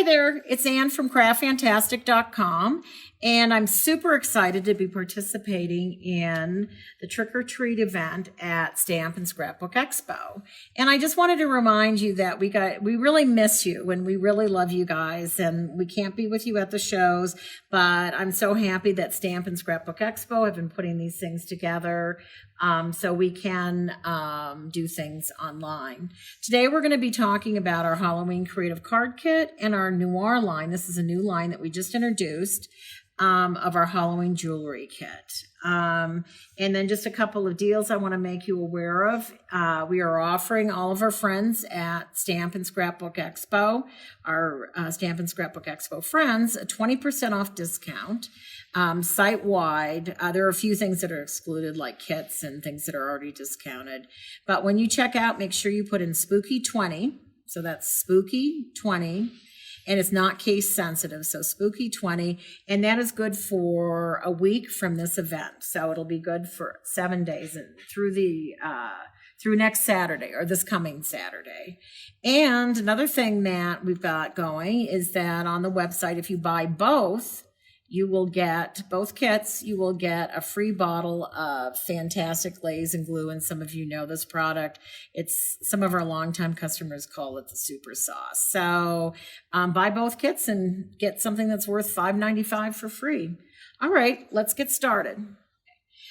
there, it's Ann from craftfantastic.com, and I'm super excited to be participating in the Trick or Treat event at Stamp and Scrapbook Expo. And I just wanted to remind you that we really miss you and we really love you guys, and we can't be with you at the shows, but I'm so happy that Stamp and Scrapbook Expo have been putting these things together so we can do things online. Today we're going to be talking about our Halloween Creative Card Kit and our NoirLINE. This is a new line that we just introduced of our Halloween jewelry kit. And then just a couple of deals I want to make you aware of. We are offering all of our friends at Stamp and Scrapbook Expo, our Stamp and Scrapbook Expo friends, a 20% off discount site-wide. There are a few things that are excluded, like kits and things that are already discounted. But when you check out, make sure you put in Spooky20. So that's Spooky20. And it's not case sensitive, so Spooky20, and that is good for a week from this event. So it'll be good for 7 days and through next Saturday, or this coming Saturday. And another thing that we've got going is that on the website, if you buy both, you will get both kits. You will get a free bottle of fantastic 𝐒𝐿𝐴𝐧𝐴, and some of you know this product. It's some of our longtime customers call it the super sauce. So buy both kits and get something that's worth $5.95 for free. All right, let's get started.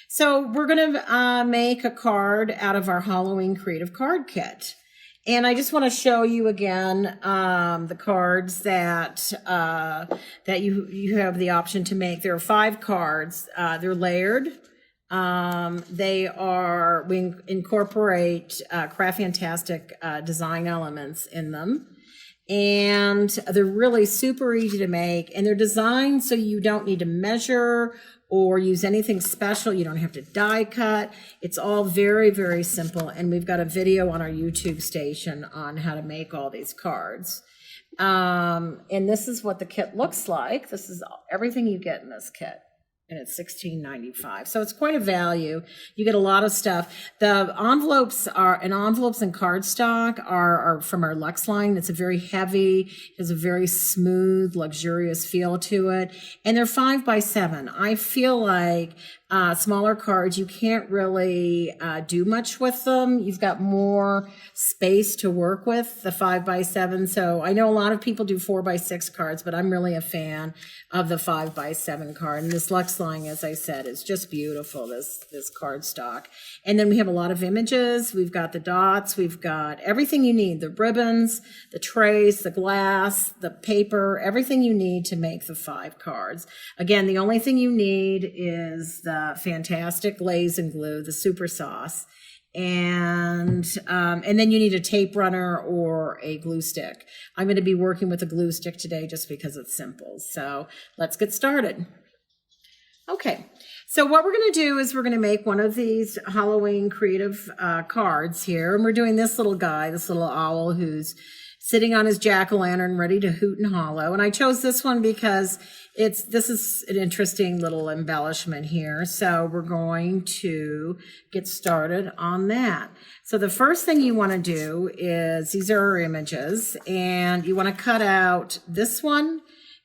So we're going to make a card out of our Halloween Creative Card Kit. And I just want to show you again the cards that you have the option to make. There are 5 cards. They're layered. We incorporate Craft Fantastic design elements in them. And they're really super easy to make. And they're designed so you don't need to measure or use anything special. You don't have to die cut. It's all very, very simple. And we've got a video on our YouTube station on how to make all these cards. And this is what the kit looks like. This is everything you get in this kit. And it's $16.95. So it's quite a value. You get a lot of stuff. The envelopes and cardstock are from our Luxe line. It's a very heavy, has a very smooth, luxurious feel to it. And they're 5 by 7. I feel like smaller cards, you can't really do much with them. You've got more space to work with, the 5 by 7. So I know a lot of people do 4 by 6 cards, but I'm really a fan of the 5 by 7 card. And this Luxe line, as I said, is just beautiful, this cardstock. And then we have a lot of images. We've got the dots. We've got everything you need, the ribbons, the trace, the glass, the paper, everything you need to make the 5 cards. Again, the only thing you need is the fantastic 𝐒𝐿A𝐧𝐴, the super sauce. And then you need a tape runner or a glue stick. I'm going to be working with a glue stick today just because it's simple. So let's get started. Okay, so what we're going to do is we're going to make one of these Halloween creative cards here. And we're doing this little guy, this little owl who's sitting on his jack-o'-lantern ready to hoot and hollow. And I chose this one because this is an interesting little embellishment here. So we're going to get started on that. So the first thing you want to do is, these are our images, and you want to cut out this one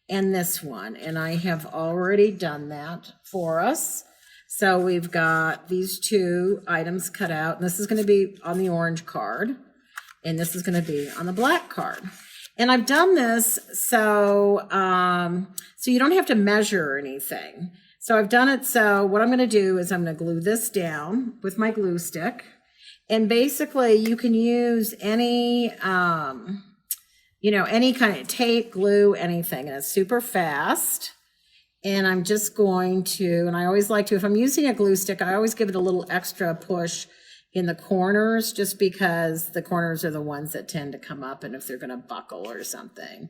and this one. And I have already done that for us. So we've got these 2 items cut out, and this is going to be on the orange card, and this is going to be on the black card. And I've done this so you don't have to measure or anything. So I've done it, so what I'm going to do is I'm going to glue this down with my glue stick. And basically you can use any, any kind of tape, glue, anything. And it's super fast. And I'm just going to, and I always like to, if I'm using a glue stick, I always give it a little extra push in the corners, just because the corners are the ones that tend to come up and if they're going to buckle or something.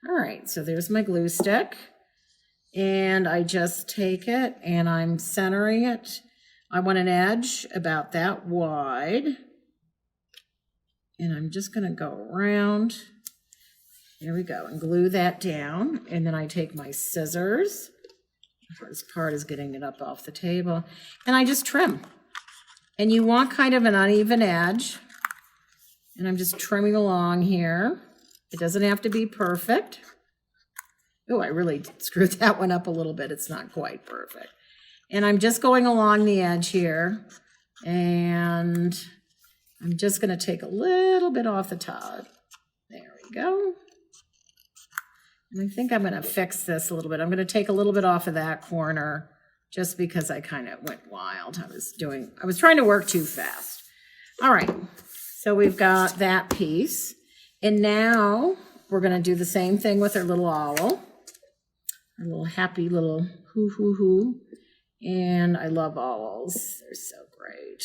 All right, so there's my glue stick. And I just take it and I'm centering it. I want an edge about that wide. And I'm just going to go around. There we go, and glue that down. And then I take my scissors. The hardest part is getting it up off the table. And I just trim. And you want kind of an uneven edge. And I'm just trimming along here. It doesn't have to be perfect. Oh, I really screwed that one up a little bit. It's not quite perfect. And I'm just going along the edge here, and I'm just going to take a little bit off the top. There we go. And I think I'm going to fix this a little bit. I'm going to take a little bit off of that corner just because I kind of went wild. I was trying to work too fast. All right, so we've got that piece. And now we're going to do the same thing with our little owl. Our little happy little hoo hoo hoo. And I love owls. They're so great.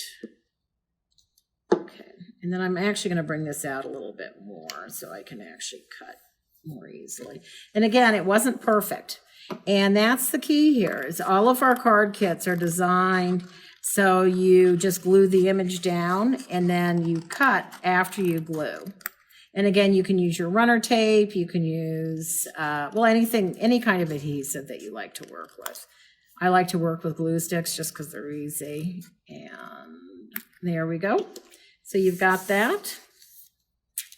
Okay, and then I'm actually going to bring this out a little bit more so I can actually cut more easily. And again, it wasn't perfect. And that's the key here, is all of our card kits are designed so you just glue the image down and then you cut after you glue. And again, you can use your runner tape, you can use, well, anything, any kind of adhesive that you like to work with. I like to work with glue sticks just because they're easy. And there we go. So you've got that.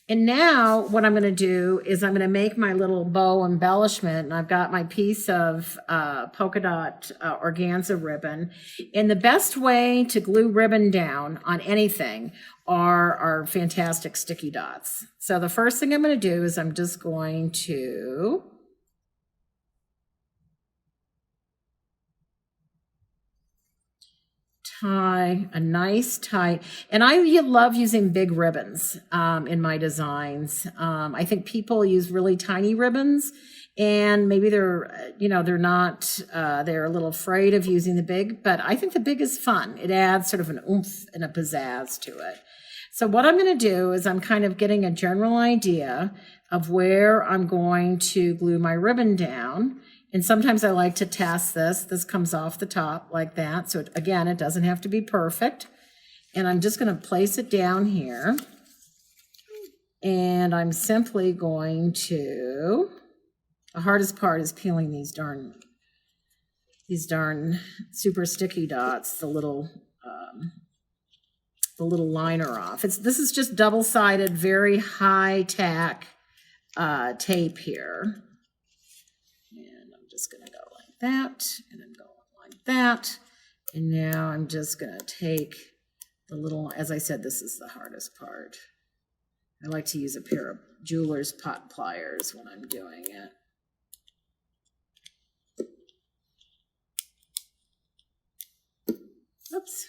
And now what I'm going to do is I'm going to make my little bow embellishment. And I've got my piece of polka dot organza ribbon. And the best way to glue ribbon down on anything are our fantastic sticky dots. So the first thing I'm going to do is I'm just going to tie a nice tight, and I love using big ribbons in my designs. I think people use really tiny ribbons, and maybe they're, they're not, they're a little afraid of using the big, but I think the big is fun. It adds sort of an oomph and a pizzazz to it. So what I'm going to do is I'm kind of getting a general idea of where I'm going to glue my ribbon down. And sometimes I like to test this. This comes off the top like that. So again, it doesn't have to be perfect. And I'm just going to place it down here. And I'm simply going to, the hardest part is peeling these darn super sticky dots, the little liner off. This is just double-sided, very high tack tape here. Just going to go like that, and then go like that. And now I'm just going to take the little, as I said, this is the hardest part. I like to use a pair of jeweler's pot pliers when I'm doing it. Oops.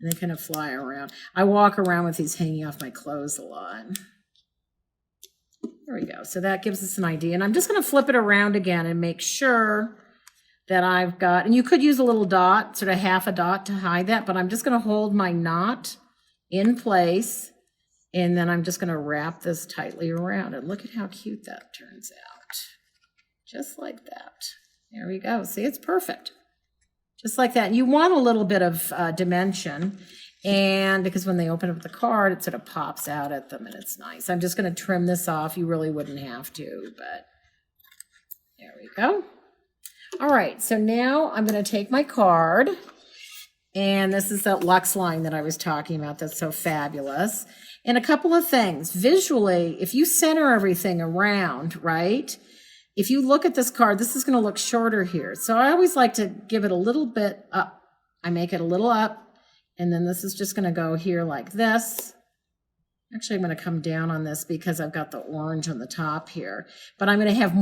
And they kind of fly around. I walk around with these hanging off my clothes a lot. There we go. So that gives us an idea. And I'm just going to flip it around again and make sure that I've got, and you could use a little dot, sort of half a dot to hide that, but I'm just going to hold my knot in place. And then I'm just going to wrap this tightly around. And look at how cute that turns out. Just like that. There we go. See, it's perfect. Just like that. You want a little bit of dimension. And because when they open up the card, it sort of pops out at them and it's nice. I'm just going to trim this off. You really wouldn't have to, but there we go. All right, so now I'm going to take my card, and this is that Luxe line that I was talking about that's so fabulous. And a couple of things. Visually, if you center everything around, right, if you look at this card, this is going to look shorter here. So I always like to give it a little bit up. I make it a little up. And then this is just going to go here like this. Actually, I'm going to come down on this because I've got the orange on the top here. But I'm going to have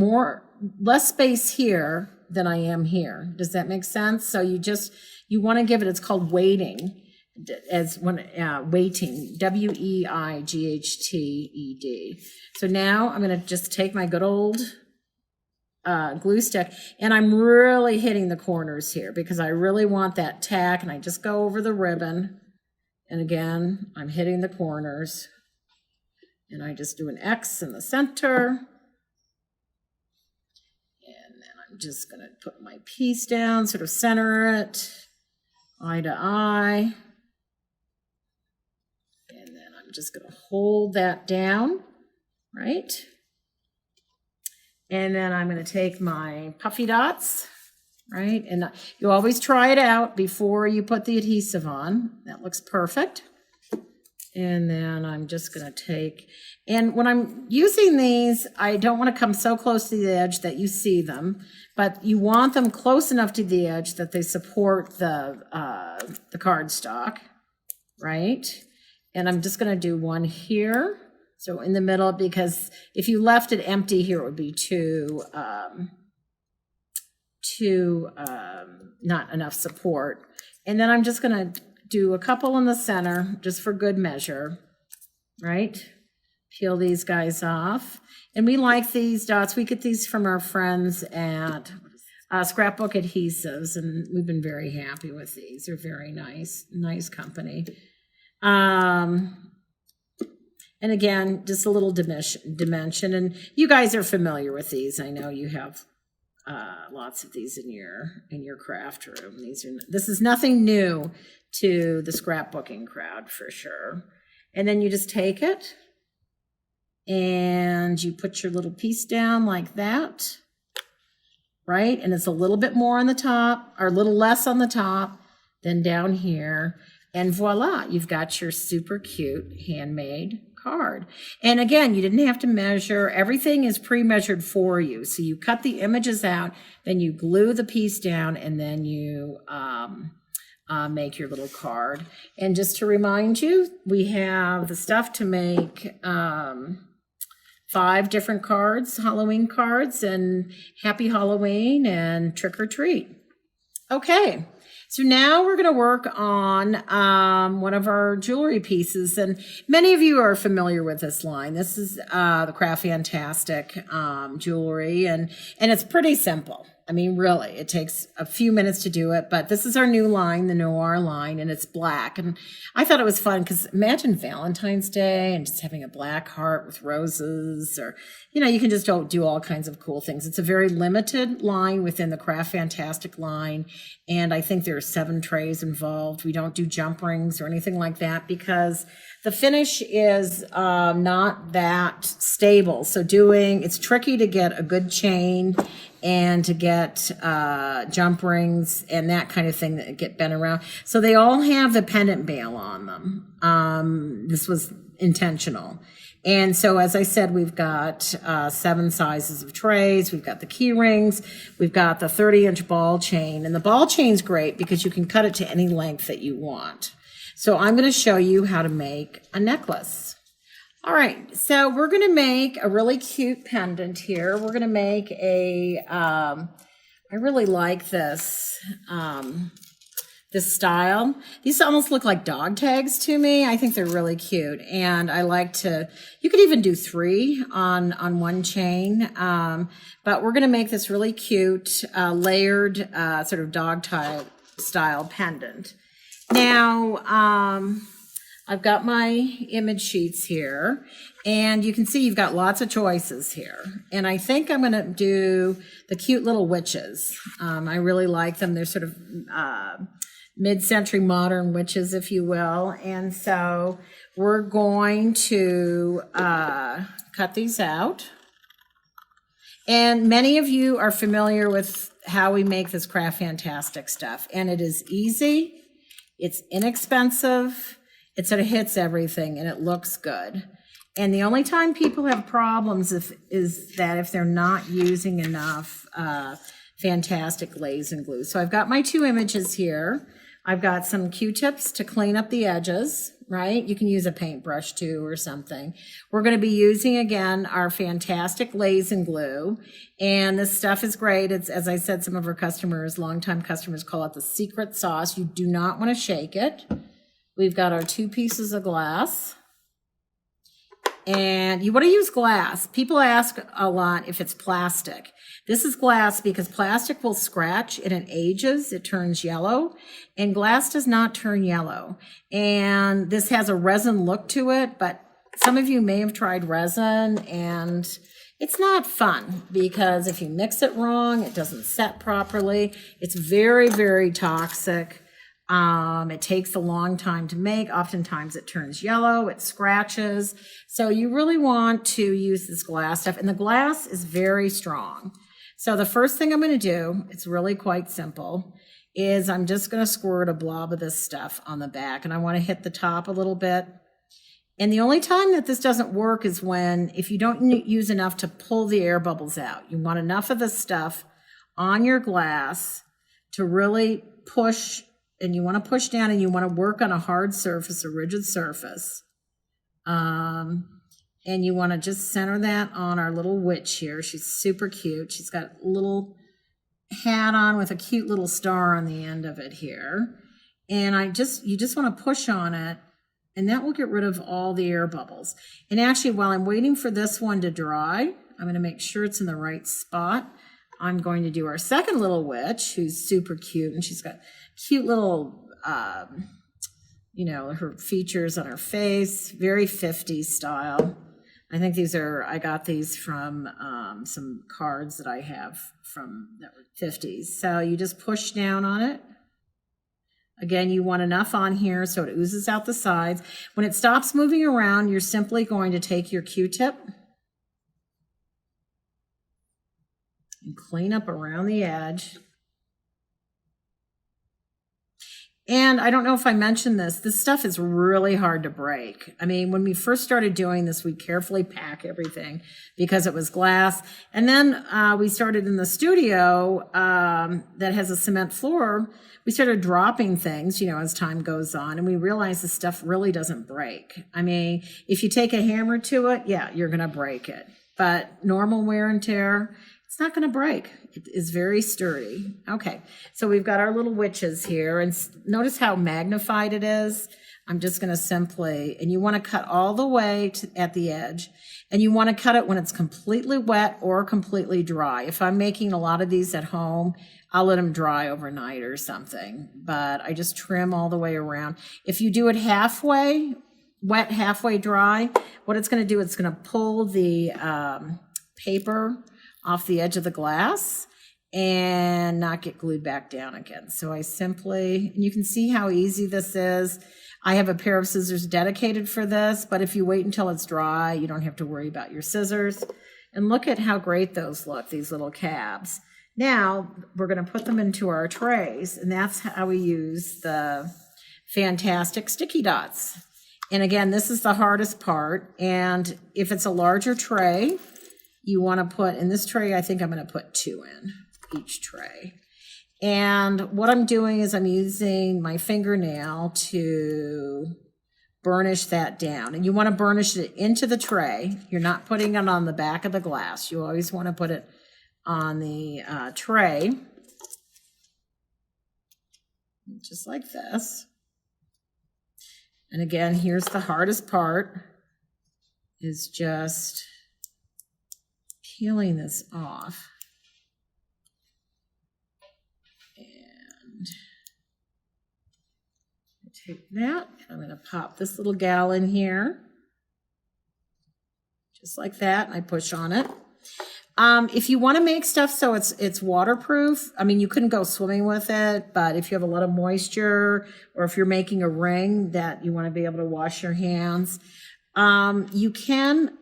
less space here than I am here. Does that make sense? So you want to give it, it's called weighting, weighting, W-E-I-G-H-T-E-D. So now I'm going to just take my good old glue stick, and I'm really hitting the corners here because I really want that tack, and I just go over the ribbon, and again I'm hitting the corners, and I just do an X in the center, and then I'm just going to put my piece down, sort of center it eye to eye, and then I'm just going to hold that down, right? And then I'm going to take my puffy dots, right? And you always try it out before you put the adhesive on. That looks perfect. And then I'm just going to take, and when I'm using these, I don't want to come so close to the edge that you see them, but you want them close enough to the edge that they support the cardstock, right? And I'm just going to do one here. So in the middle, because if you left it empty here, it would be too not enough support. And then I'm just going to do a couple in the center just for good measure, right? Peel these guys off. And we like these dots. We get these from our friends at Scrapbook Adhesives, and we've been very happy with these. They're very nice company. And again, just a little dimension. And you guys are familiar with these. I know you have lots of these in your craft room. This is nothing new to the scrapbooking crowd for sure. And then you just take it and you put your little piece down like that, right? And it's a little bit more on the top, or a little less on the top than down here. And voila, you've got your super cute handmade card. And again, you didn't have to measure. Everything is pre-measured for you. So you cut the images out, then you glue the piece down, and then you make your little card. And just to remind you, we have the stuff to make 5 different cards, Halloween cards, and Happy Halloween and Trick or Treat. Okay. So now we're going to work on one of our jewelry pieces, and many of you are familiar with this line. This is the Craft Fantastic jewelry, and it's pretty simple. I mean, really, it takes a few minutes to do it, but this is our new line, the NoirLINE, and it's black. And I thought it was fun because imagine Valentine's Day and just having a black heart with roses, or, you can just do all kinds of cool things. It's a very limited line within the Craft Fantastic line, and I think there are 7 trays involved. We don't do jump rings or anything like that because the finish is not that stable. So it's tricky to get a good chain and to get jump rings and that kind of thing that get bent around. So they all have the pendant bail on them. This was intentional. And so, as I said, we've got 7 sizes of trays. We've got the key rings. We've got the 30-inch ball chain. And the ball chain's great because you can cut it to any length that you want. So I'm going to show you how to make a necklace. All right, so we're going to make a really cute pendant here. We're going to make I really like this, this style. These almost look like dog tags to me. I think they're really cute. And I like you could even do 3 on one chain. But we're going to make this really cute, layered, sort of dog style pendant. Now, I've got my image sheets here, and you can see you've got lots of choices here. And I think I'm going to do the cute little witches. I really like them. They're sort of mid-century modern witches, if you will. And so we're going to cut these out. And many of you are familiar with how we make this Craft Fantastic stuff. And it is easy. It's inexpensive. It sort of hits everything, and it looks good. And the only time people have problems is that if they're not using enough Fantastic glaze and glue. So I've got my 2 images here. I've got some Q-tips to clean up the edges, right? You can use a paintbrush too or something. We're going to be using, again, our Fantastic glaze and glue. And this stuff is great. It's, as I said, some of our customers, longtime customers, call it the secret sauce. You do not want to shake it. We've got our 2 pieces of glass. And you want to use glass. People ask a lot if it's plastic. This is glass because plastic will scratch and it ages. It turns yellow. And glass does not turn yellow. And this has a resin look to it, but some of you may have tried resin, and it's not fun because if you mix it wrong, it doesn't set properly. It's very, very toxic. It takes a long time to make. Oftentimes it turns yellow, it scratches. So you really want to use this glass stuff. And the glass is very strong. So the first thing I'm going to do, it's really quite simple, is I'm just going to squirt a blob of this stuff on the back. And I want to hit the top a little bit. And the only time that this doesn't work is if you don't use enough to pull the air bubbles out. You want enough of this stuff on your glass to really push, and you want to push down, and you want to work on a hard surface, a rigid surface. And you want to just center that on our little witch here. She's super cute. She's got a little hat on with a cute little star on the end of it here. And you just want to push on it, and that will get rid of all the air bubbles. And actually, while I'm waiting for this one to dry, I'm going to make sure it's in the right spot. I'm going to do our second little witch, who's super cute, and she's got cute little, her features on her face, very 50s style. I think I got these from some cards that I have from that were 50s. So you just push down on it. Again, you want enough on here so it oozes out the sides. When it stops moving around, you're simply going to take your Q-tip and clean up around the edge. And I don't know if I mentioned this stuff is really hard to break. I mean, when we first started doing this, we carefully pack everything because it was glass. And then we started in the studio that has a cement floor. We started dropping things, as time goes on, and we realized this stuff really doesn't break. I mean, if you take a hammer to it, yeah, you're going to break it. But normal wear and tear, it's not going to break. It is very sturdy. Okay, so we've got our little witches here, and notice how magnified it is. I'm just going to simply, and you want to cut all the way at the edge, and you want to cut it when it's completely wet or completely dry. If I'm making a lot of these at home, I'll let them dry overnight or something, but I just trim all the way around. If you do it halfway wet, halfway dry, what it's going to do, it's going to pull the paper off the edge of the glass and not get glued back down again. So I simply, and you can see how easy this is. I have a pair of scissors dedicated for this, but if you wait until it's dry, you don't have to worry about your scissors. And look at how great those look, these little cabs. Now we're going to put them into our trays, and that's how we use the fantastic sticky dots. And again, this is the hardest part. And if it's a larger tray, you want to put, in this tray, I think I'm going to put 2 in each tray. And what I'm doing is I'm using my fingernail to burnish that down. And you want to burnish it into the tray. You're not putting it on the back of the glass. You always want to put it on the tray, just like this. And again, here's the hardest part, is just peeling this off. And I take that, I'm going to pop this little gal in here, just like that, and I push on it. If you want to make stuff so it's waterproof, I mean, you couldn't go swimming with it, but if you have a lot of moisture, or if you're making a ring that you want to be able to wash your hands, you can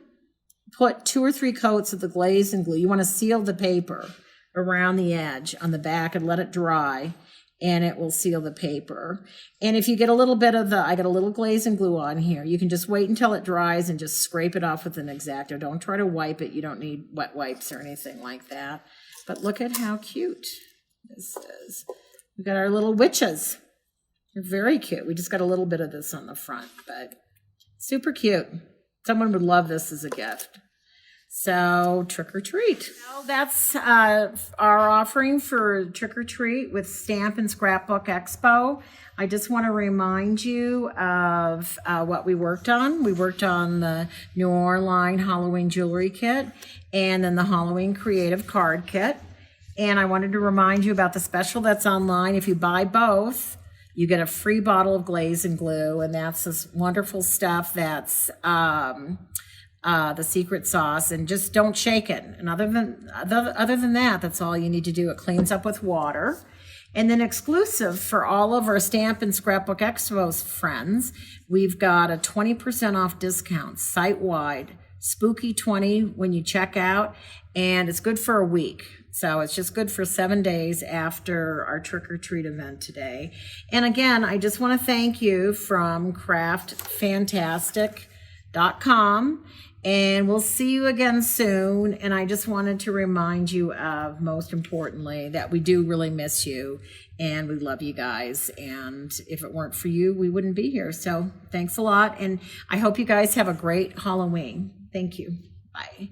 put 2 or 3 coats of the glaze and glue. You want to seal the paper around the edge on the back and let it dry, and it will seal the paper. And if you get a little bit of I got a little glaze and glue on here, you can just wait until it dries and just scrape it off with an X-Acto. Don't try to wipe it. You don't need wet wipes or anything like that. But look at how cute this is. We've got our little witches. They're very cute. We just got a little bit of this on the front, but super cute. Someone would love this as a gift. So trick or treat. Well, that's our offering for trick or treat with Stamp and Scrapbook Expo. I just want to remind you of what we worked on. We worked on the NoirLINE Halloween jewelry kit and then the Halloween creative card kit. And I wanted to remind you about the special that's online. If you buy both, you get a free bottle of glaze and glue, and that's this wonderful stuff that's the secret sauce, and just don't shake it. And other than that, that's all you need to do. It cleans up with water. And then exclusive for all of our Stamp and Scrapbook Expo's friends, we've got a 20% off discount site-wide, spooky 20 when you check out, and it's good for a week. So it's just good for 7 days after our trick-or-treat event today. And again, I just want to thank you from Craft Fantastic NoirLINE.com. And we'll see you again soon. And I just wanted to remind you of, most importantly, that we do really miss you and we love you guys. And if it weren't for you, we wouldn't be here. So thanks a lot. And I hope you guys have a great Halloween. Thank you. Bye.